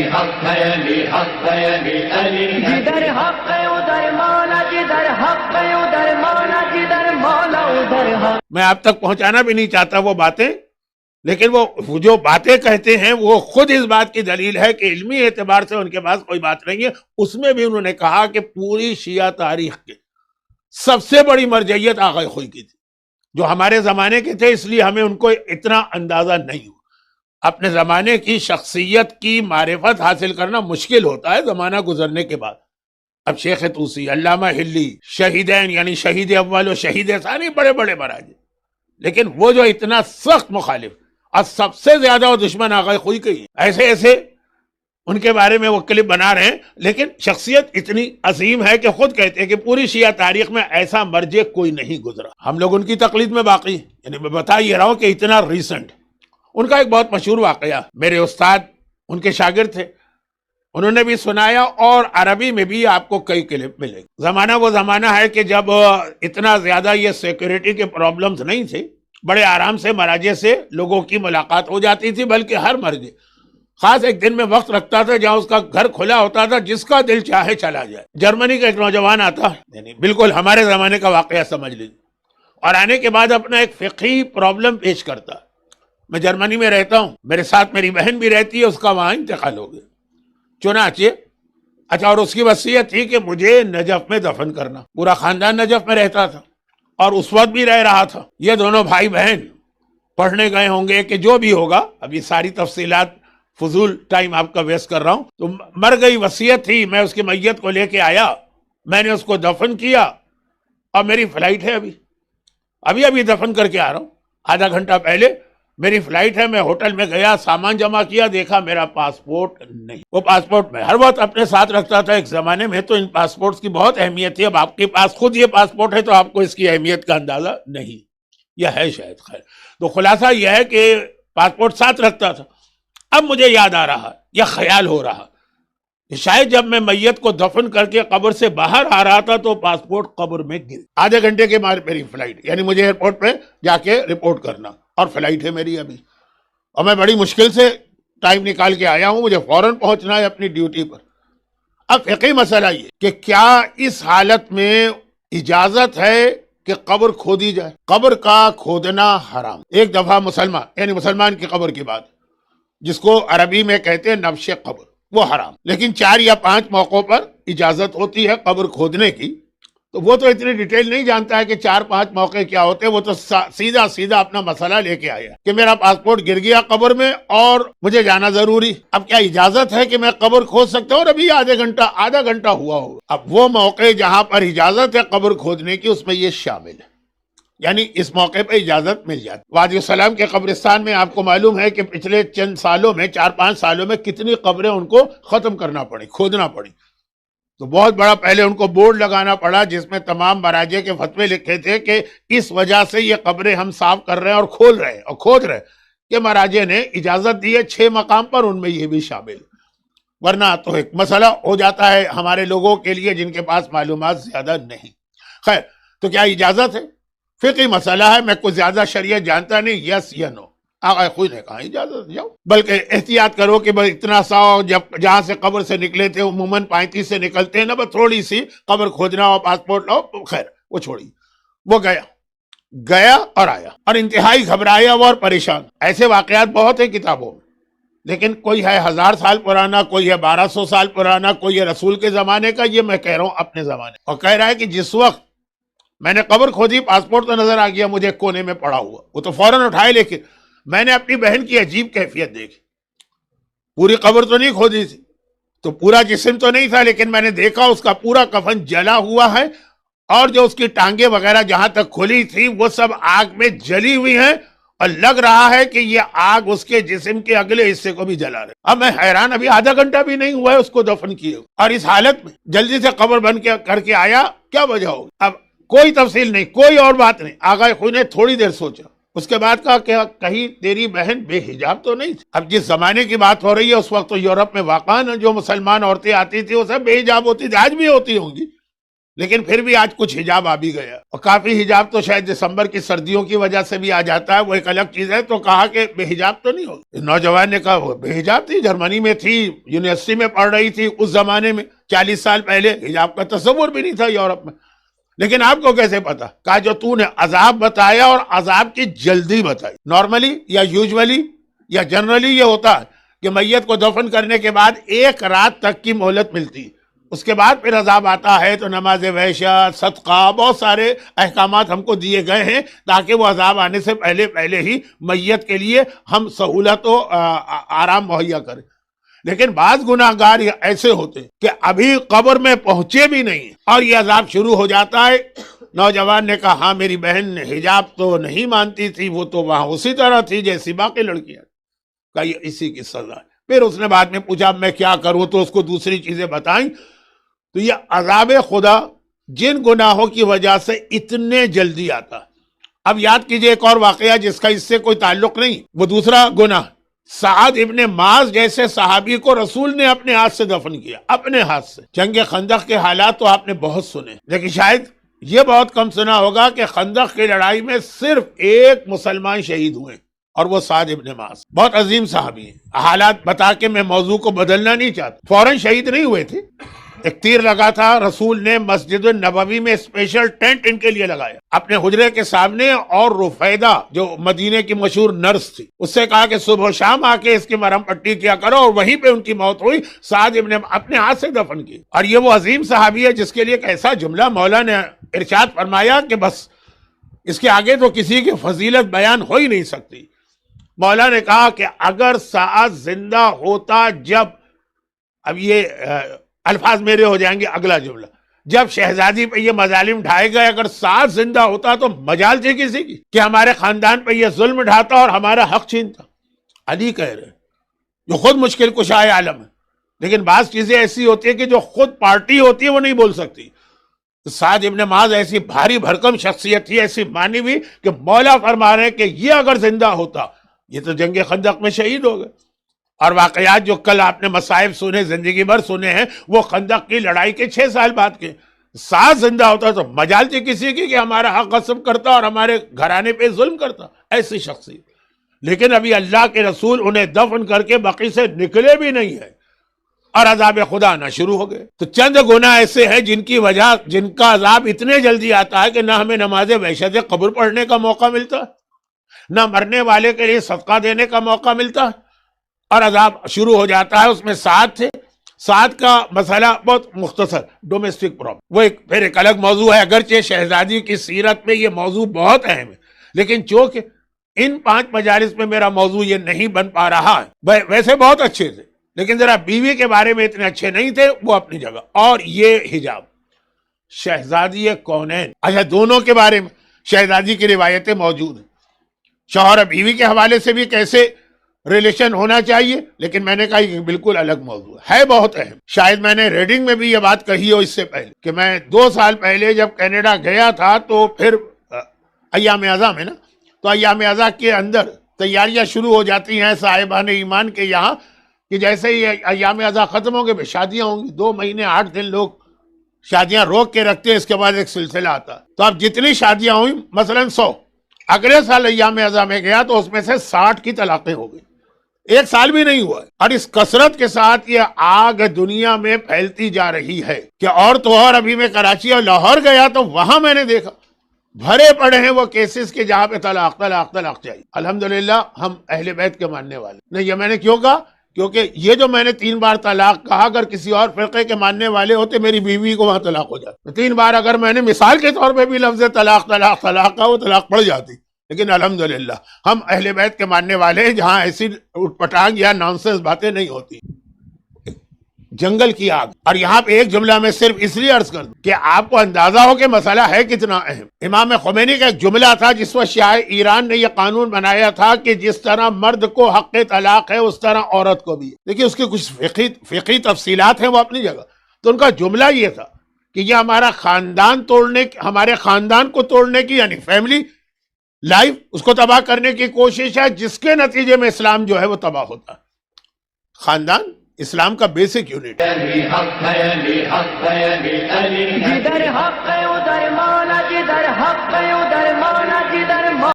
حق ہے علی حق ہے علی علی جدھر حق ہے ادھر مولا، جدھر حق ہے ادھر مولا، جدھر مولا ادھر حق۔ میں آپ تک پہنچانا بھی نہیں چاہتا وہ باتیں، لیکن وہ جو باتیں کہتے ہیں وہ خود اس بات کی دلیل ہے کہ علمی اعتبار سے ان کے پاس کوئی بات نہیں ہے۔ اس میں بھی انہوں نے کہا کہ پوری شیعہ تاریخ کے سب سے بڑی مرجعیت آغا خوئی کی تھی، جو ہمارے زمانے کے تھے، اس لیے ہمیں ان کو اتنا اندازہ نہیں ہوا۔ اپنے زمانے کی شخصیت کی معرفت حاصل کرنا مشکل ہوتا ہے زمانہ گزرنے کے بعد۔ اب شیخ طوسی، علامہ حلی، شہیدین یعنی شہید اول و شہید ثانی، بڑے بڑے مراجع، لیکن وہ جو اتنا سخت مخالف اور سب سے زیادہ وہ دشمن آغا خوئی کی ہیں، ایسے ایسے ان کے بارے میں وہ کلپ بنا رہے ہیں، لیکن شخصیت اتنی عظیم ہے کہ خود کہتے ہیں کہ پوری شیعہ تاریخ میں ایسا مرجع کوئی نہیں گزرا۔ ہم لوگ ان کی تقلید میں باقی ہیں، یعنی میں بتا یہ رہا ہوں کہ اتنا ریسنٹ۔ ان کا ایک بہت مشہور واقعہ، میرے استاد ان کے شاگرد تھے، انہوں نے بھی سنایا اور عربی میں بھی آپ کو کئی کلپ ملے گی۔ زمانہ وہ زمانہ ہے کہ جب اتنا زیادہ یہ سیکیورٹی کے پرابلمز نہیں تھے، بڑے آرام سے مراجع سے لوگوں کی ملاقات ہو جاتی تھی، بلکہ ہر مرجع خاص ایک دن میں وقت رکھتا تھا جہاں اس کا گھر کھلا ہوتا تھا، جس کا دل چاہے چلا جائے۔ جرمنی کا ایک نوجوان آتا، یعنی بالکل ہمارے زمانے کا واقعہ سمجھ لیجیے، اور آنے کے بعد اپنا ایک فقہی پرابلم پیش کرتا۔ میں جرمنی میں رہتا ہوں، میرے ساتھ میری بہن بھی رہتی ہے، اس کا وہاں انتقال ہو گیا، چنانچہ اچھا، اور اس کی وصیت تھی کہ مجھے نجف میں دفن کرنا۔ پورا خاندان نجف میں رہتا تھا اور اس وقت بھی رہ رہا تھا۔ یہ دونوں بھائی بہن پڑھنے گئے ہوں گے کہ جو بھی ہوگا، ابھی ساری تفصیلات فضول ٹائم آپ کا ویسٹ کر رہا ہوں، تو مر گئی، وصیت تھی، میں اس کی میت کو لے کے آیا، میں نے اس کو دفن کیا، اور میری فلائٹ ہے ابھی دفن کر کے آ رہا ہوں، آدھا گھنٹہ پہلے میری فلائٹ ہے۔ میں ہوٹل میں گیا، سامان جمع کیا، دیکھا میرا پاسپورٹ نہیں۔ وہ پاسپورٹ میں ہر وقت اپنے ساتھ رکھتا تھا، ایک زمانے میں تو ان پاسپورٹس کی بہت اہمیت تھی، اب آپ کے پاس خود یہ پاسپورٹ ہے تو آپ کو اس کی اہمیت کا اندازہ نہیں، یہ ہے شاید، خیر۔ تو خلاصہ یہ ہے کہ پاسپورٹ ساتھ رکھتا تھا۔ اب مجھے یاد آ رہا، یا خیال ہو رہا کہ شاید جب میں میت کو دفن کر کے قبر سے باہر آ رہا تھا تو پاسپورٹ قبر میں گر، آدھے گھنٹے کے بعد میری فلائٹ، یعنی مجھے ایئرپورٹ پہ جا کے رپورٹ کرنا، اور فلائٹ ہے میری ابھی، اور میں بڑی مشکل سے ٹائم نکال کے آیا ہوں، مجھے فوراً پہنچنا ہے اپنی ڈیوٹی پر۔ اب فقہی مسئلہ یہ کہ کیا اس حالت میں اجازت ہے کہ قبر کھودی جائے؟ قبر کا کھودنا حرام۔ ایک دفعہ مسلمان کی قبر کی بات، جس کو عربی میں کہتے ہیں نبش قبر، وہ حرام، لیکن 4 یا 5 موقعوں پر اجازت ہوتی ہے قبر کھودنے کی۔ تو وہ تو اتنی ڈیٹیل نہیں جانتا ہے کہ 4-5 موقع کیا ہوتے ہیں، وہ تو سیدھا اپنا مسئلہ لے کے آیا کہ میرا پاسپورٹ گر گیا قبر میں اور مجھے جانا ضروری۔ اب کیا اجازت ہے کہ میں قبر کھود سکتا ہوں؟ اور ابھی آدھا گھنٹہ ہوا ہو۔ اب وہ موقع جہاں پر اجازت ہے قبر کھودنے کی، اس میں یہ شامل ہے، یعنی اس موقع پہ اجازت مل جاتی۔ وادی السلام کے قبرستان میں آپ کو معلوم ہے کہ پچھلے چند سالوں میں 4-5 سالوں میں کتنی قبریں ان کو ختم کرنا پڑی، کھودنا پڑی۔ تو بہت بڑا پہلے ان کو بورڈ لگانا پڑا جس میں تمام مراجع کے فتوے لکھے تھے کہ اس وجہ سے یہ قبریں ہم صاف کر رہے ہیں اور کھود رہے ہیں، کہ مراجع نے اجازت دی ہے 6 مقام پر، ان میں یہ بھی شامل، ورنہ تو ایک مسئلہ ہو جاتا ہے ہمارے لوگوں کے لیے جن کے پاس معلومات زیادہ نہیں۔ خیر، تو کیا اجازت ہے؟ فقہی مسئلہ ہے، میں کچھ زیادہ شریعت جانتا نہیں، یس یا نو۔ آقا خوئی نے کہا اجازت جاؤ، بلکہ احتیاط کرو کہ بس اتنا سا، جب جہاں سے قبر سے نکلے تھے عموماً 35 سے نکلتے ہیں نا، بس تھوڑی سی قبر کھودنا ہو، پاسپورٹ لاؤ، خیر وہ چھوڑی۔ وہ گیا اور آیا، اور انتہائی گھبرایا ہوا اور پریشان۔ ایسے واقعات بہت ہیں کتابوں میں، لیکن کوئی ہے 1000 سال پرانا، کوئی ہے 1200 سال پرانا، کوئی ہے رسول کے زمانے کا، یہ میں کہہ رہا ہوں اپنے زمانے، اور کہہ رہا ہے کہ جس وقت میں نے قبر کھودی پاسپورٹ تو نظر آ گیا مجھے کونے میں پڑا ہوا، وہ تو فوراً اٹھائے، لیکن میں نے اپنی بہن کی عجیب کیفیت دیکھی۔ پوری قبر تو نہیں کھودی تھی، تو پورا جسم تو نہیں تھا، لیکن میں نے دیکھا اس کا پورا کفن جلا ہوا ہے، اور جو اس کی ٹانگیں وغیرہ جہاں تک کھلی تھی وہ سب آگ میں جلی ہوئی ہیں، اور لگ رہا ہے کہ یہ آگ اس کے جسم کے اگلے حصے کو بھی جلا رہے۔ اب میں حیران، ابھی آدھا گھنٹہ بھی نہیں ہوا ہے اس کو دفن کیے، اور اس حالت میں جلدی سے قبر بند کر کے آیا، کیا وجہ ہوگی؟ اب کوئی تفصیل نہیں، کوئی اور بات نہیں۔ آغا خوئی نے تھوڑی دیر سوچا، اس کے بعد کہا کہ کہیں تیری بہن بے حجاب تو نہیں تھی؟ اب جس زمانے کی بات ہو رہی ہے، اس وقت تو یورپ میں واقعاً جو مسلمان عورتیں آتی تھی وہ سب بے حجاب ہوتی تھی، آج بھی ہوتی ہوں گی، لیکن پھر بھی آج کچھ حجاب آ بھی گیا، اور کافی حجاب تو شاید دسمبر کی سردیوں کی وجہ سے بھی آ جاتا ہے، وہ ایک الگ چیز ہے۔ تو کہا کہ بے حجاب تو نہیں ہوگی، نوجوان نے کہا وہ بے حجاب تھی، جرمنی میں تھی، یونیورسٹی میں پڑھ رہی تھی، اس زمانے میں 40 سال پہلے حجاب کا تصور بھی نہیں تھا یورپ میں، لیکن آپ کو کیسے پتا؟ کہا جو تو نے عذاب بتایا اور عذاب کی جلدی بتائی۔ نارملی یا یوزولی یا جنرلی یہ ہوتا ہے کہ میت کو دفن کرنے کے بعد 1 رات تک کی مہلت ملتی، اس کے بعد پھر عذاب آتا ہے، تو نماز وحشت، صدقہ، بہت سارے احکامات ہم کو دیے گئے ہیں تاکہ وہ عذاب آنے سے پہلے ہی میت کے لیے ہم سہولت و آرام مہیا کریں۔ لیکن بعض گناہگار ایسے ہوتے کہ ابھی قبر میں پہنچے بھی نہیں اور یہ عذاب شروع ہو جاتا ہے۔ نوجوان نے کہا ہاں میری بہن حجاب تو نہیں مانتی تھی، وہ تو وہاں اسی طرح تھی جیسی باقی لڑکیاں، کہا یہ اسی کی سزا ہے۔ پھر اس نے بعد میں پوچھا میں کیا کروں، تو اس کو دوسری چیزیں بتائیں۔ تو یہ عذاب خدا جن گناہوں کی وجہ سے اتنے جلدی آتا۔ اب یاد کیجئے ایک اور واقعہ جس کا اس سے کوئی تعلق نہیں، وہ دوسرا گناہ، سعد ابن معاذ جیسے صحابی کو رسول نے اپنے ہاتھ سے دفن کیا، اپنے ہاتھ سے۔ جنگ خندق کے حالات تو آپ نے بہت سنے، لیکن شاید یہ بہت کم سنا ہوگا کہ خندق کی لڑائی میں صرف 1 مسلمان شہید ہوئے، اور وہ سعد ابن معاذ، بہت عظیم صحابی ہیں۔ حالات بتا کے میں موضوع کو بدلنا نہیں چاہتا، فوراً شہید نہیں ہوئے تھے، ایک تیر لگا تھا، رسول نے مسجد النبوی میں اسپیشل ٹینٹ ان کے لیے لگایا اپنے حجرے کے سامنے، اور رفیدہ جو مدینے کی مشہور نرس تھی اس سے کہا کہ صبح و شام آ کے اس کی مرہم پٹی کیا کرو، اور وہیں پہ ان کی موت ہوئی، سعد ابن اپنے ہاتھ سے دفن کی۔ اور یہ وہ عظیم صحابی ہے جس کے لیے ایک ایسا جملہ مولا نے ارشاد فرمایا کہ بس اس کے آگے تو کسی کی فضیلت بیان ہو ہی نہیں سکتی۔ مولا نے کہا کہ اگر سعد زندہ ہوتا، جب، اب یہ الفاظ میرے ہو جائیں گے، اگلا جملہ، جب شہزادی پہ یہ مظالم ڈھائے گئے، اگر سعد زندہ ہوتا تو مجال تھی کسی کی کہ ہمارے خاندان پہ یہ ظلم ڈھاتا اور ہمارا حق چھینتا۔ علی کہہ رہے جو خود مشکل کشائے عالم ہے، لیکن بعض چیزیں ایسی ہوتی ہیں کہ جو خود پارٹی ہوتی ہے وہ نہیں بول سکتی۔ سعد ابن معاذ ایسی بھاری بھرکم شخصیت تھی، ایسی مانی ہوئی کہ مولا فرما رہے ہیں کہ یہ اگر زندہ ہوتا، یہ تو جنگ خندق میں شہید ہو گئے۔ اور واقعات جو کل آپ نے مصائب سنے، زندگی بھر سنے ہیں، وہ خندق کی لڑائی کے 6 سال بعد کے۔ سعد زندہ ہوتا تو مجال تھی کسی کی کہ ہمارا حق غصب کرتا اور ہمارے گھرانے پہ ظلم کرتا، ایسی شخصیت۔ لیکن ابھی اللہ کے رسول انہیں دفن کر کے بقی سے نکلے بھی نہیں ہیں اور عذاب خدا آنا شروع ہو گئے۔ تو چند گناہ ایسے ہیں جن کا عذاب اتنے جلدی آتا ہے کہ نہ ہمیں نماز وحشت قبر پڑھنے کا موقع ملتا، نہ مرنے والے کے لیے صدقہ دینے کا موقع ملتا، اور عذاب شروع ہو جاتا ہے۔ اس میں سعد تھے، سعد کا مسئلہ بہت مختصر، ڈومیسٹک پرابلم، وہ پھر ایک الگ موضوع ہے، اگرچہ شہزادی کی سیرت میں یہ موضوع بہت اہم ہے، لیکن چونکہ ان 5 مجالس میں میرا موضوع یہ نہیں بن پا رہا ہے، ویسے بہت اچھے تھے لیکن ذرا بیوی کے بارے میں اتنے اچھے نہیں تھے، وہ اپنی جگہ۔ اور یہ حجاب، شہزادی کونین، اچھا دونوں کے بارے میں شہزادی کی روایتیں موجود ہیں، شوہر اور بیوی کے حوالے سے بھی کیسے ریلیشن ہونا چاہیے، لیکن میں نے کہا یہ بالکل الگ موضوع ہے، بہت اہم۔ شاید میں نے ریڈنگ میں بھی یہ بات کہی ہو اس سے پہلے کہ میں 2 سال پہلے جب کینیڈا گیا تھا تو پھر ایام ازاں میں نا، تو ایام ازاں کے اندر تیاریاں شروع ہو جاتی ہیں صاحبان ایمان کے یہاں کہ جیسے ہی ایام ازاں ختم ہوں گے پھر شادیاں ہوں گی، 2 مہینے 8 دن لوگ شادیاں روک کے رکھتے ہیں، اس کے بعد ایک سلسلہ آتا ہے۔ تو اب جتنی شادیاں ہوئیں مثلاً 100، اگلے سال ایام ازاں میں گیا تو اس میں سے 60 کی طلاقیں ہو گئی، 1 سال بھی نہیں ہوا ہے۔ اور اس کثرت کے ساتھ یہ آگ دنیا میں پھیلتی جا رہی ہے کہ اور تو اور ابھی میں کراچی اور لاہور گیا تو وہاں میں نے دیکھا بھرے پڑے ہیں وہ کیسز کے جہاں پہ طلاق طلاق طلاق چاہیے۔ الحمدللہ ہم اہل بیت کے ماننے والے نہیں، یہ میں نے کیوں کہا؟ کیونکہ یہ جو میں نے 3 بار طلاق کہا، اگر کسی اور فرقے کے ماننے والے ہوتے میری بیوی کو وہاں طلاق ہو جاتی، 3 بار اگر میں نے مثال کے طور پہ بھی لفظ طلاق طلاق طلاق کا، وہ طلاق پڑ جاتی۔ لیکن الحمدللہ ہم اہل بیت کے ماننے والے ہیں جہاں ایسی اٹھ پٹانگ یا نانسنس باتیں نہیں ہوتی۔ جنگل کی آگ، اور یہاں پہ ایک جملہ میں صرف اس لیے عرض کر دوں کہ آپ کو اندازہ ہو کہ مسئلہ ہے کتنا اہم۔ امام خمینی کا ایک جملہ تھا جس وقت شاہ ایران نے یہ قانون بنایا تھا کہ جس طرح مرد کو حق طلاق ہے اس طرح عورت کو بھی ہے، لیکن اس کی کچھ فقہی تفصیلات ہیں وہ اپنی جگہ۔ تو ان کا جملہ یہ تھا کہ یہ ہمارے خاندان کو توڑنے کی، یعنی فیملی لائف، اس کو تباہ کرنے کی کوشش ہے، جس کے نتیجے میں اسلام جو ہے وہ تباہ ہوتا ہے۔ خاندان اسلام کا بیسک یونٹ ہے۔ علی حق ہے علی حق ہے علی علی ہے جدھر حق ہے ادھر مولا، جدھر حق